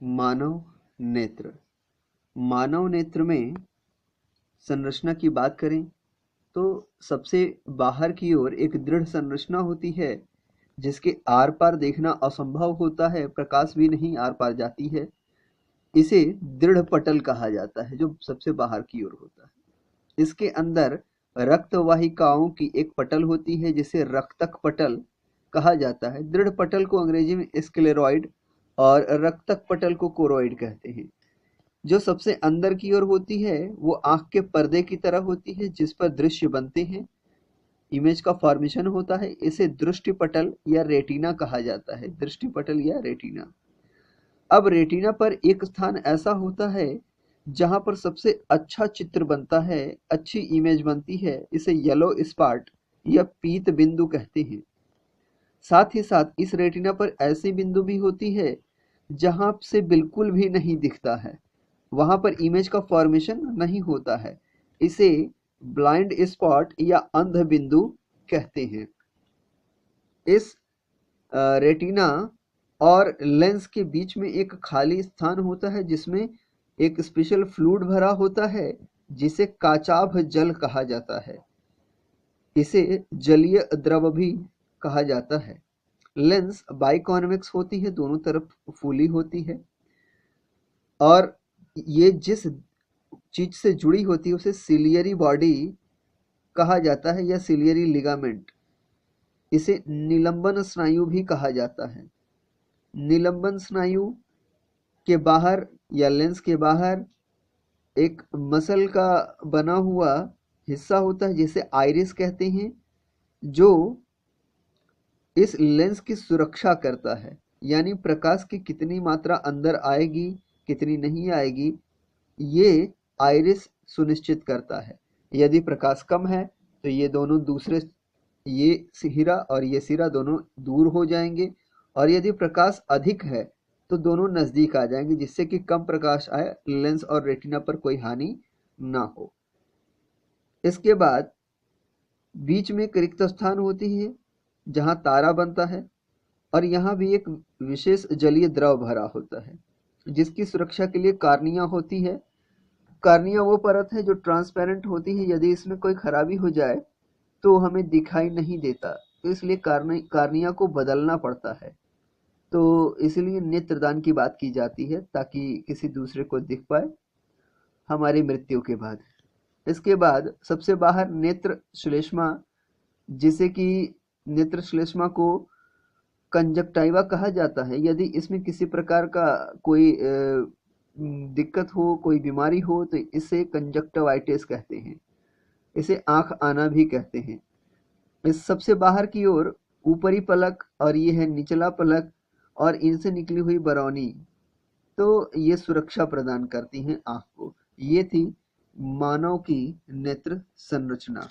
मानव नेत्र। मानव नेत्र में संरचना की बात करें तो सबसे बाहर की ओर एक दृढ़ संरचना होती है जिसके आर पार देखना असंभव होता है, प्रकाश भी नहीं आर पार जाती है। इसे दृढ़ पटल कहा जाता है जो सबसे बाहर की ओर होता है। इसके अंदर रक्त वाहिकाओं की एक पटल होती है जिसे रक्तक पटल कहा जाता है। दृढ़ पटल को अंग्रेजी में स्क्लेरॉइड और रक्तक पटल को कोरोइड कहते हैं। जो सबसे अंदर की ओर होती है वो आंख के पर्दे की तरह होती है जिस पर दृश्य बनते हैं, इमेज का फॉर्मेशन होता है। इसे दृष्टि पटल या रेटिना कहा जाता है, दृष्टि पटल या रेटिना। अब रेटिना पर एक स्थान ऐसा होता है जहां पर सबसे अच्छा चित्र बनता है, अच्छी इमेज बनती है। इसे येलो स्पॉट या पीत बिंदु कहते हैं। साथ ही साथ इस रेटिना पर ऐसी बिंदु भी होती है जहां से बिल्कुल भी नहीं दिखता है, वहां पर इमेज का फॉर्मेशन नहीं होता है। इसे ब्लाइंड स्पॉट या अंध बिंदु कहते हैं। इस रेटिना और लेंस के बीच में एक खाली स्थान होता है जिसमें एक स्पेशल फ्लूइड भरा होता है जिसे काचाभ जल कहा जाता है। इसे जलीय द्रव भी कहा जाता है। लेंस बाइकॉन्वेक्स होती है, दोनों तरफ फूली होती है और ये जिस चीज से जुड़ी होती है उसे सिलियरी बॉडी कहा जाता है या सिलियरी लिगामेंट। इसे निलंबन स्नायु भी कहा जाता है। निलंबन स्नायु के बाहर या लेंस के बाहर एक मसल का बना हुआ हिस्सा होता है जिसे आइरिस कहते हैं, जो इस लेंस की सुरक्षा करता है। यानी प्रकाश की कितनी मात्रा अंदर आएगी कितनी नहीं आएगी ये आइरिस सुनिश्चित करता है। यदि प्रकाश कम है तो ये दोनों दूसरे, ये सिरा और ये सिरा दोनों दूर हो जाएंगे, और यदि प्रकाश अधिक है तो दोनों नजदीक आ जाएंगे जिससे कि कम प्रकाश आए, लेंस और रेटिना पर कोई हानि ना हो। इसके बाद बीच में एक रिक्त स्थान होती है जहां तारा बनता है और यहाँ भी एक विशेष जलीय द्रव भरा होता है जिसकी सुरक्षा के लिए कार्निया होती है। कार्निया वो परत है जो ट्रांसपेरेंट होती है, यदि इसमें कोई खराबी हो जाए तो हमें दिखाई नहीं देता, तो इसलिए कार्निया को बदलना पड़ता है। तो इसलिए नेत्रदान की बात की जाती है ताकि किसी दूसरे को दिख पाए हमारी मृत्यु के बाद। इसके बाद सबसे बाहर नेत्र श्लेष्मा, जिसे कि नेत्र श्लेष्मा को कंजक्टाइवा कहा जाता है। यदि इसमें किसी प्रकार का कोई दिक्कत हो, कोई बीमारी हो तो इसे कंजक्टिवाइटिस कहते हैं। इसे आंख आना भी कहते हैं। इस सबसे बाहर की ओर ऊपरी पलक और ये है निचला पलक और इनसे निकली हुई बरौनी, तो ये सुरक्षा प्रदान करती हैं आंख को। ये थी मानव की नेत्र संरचना।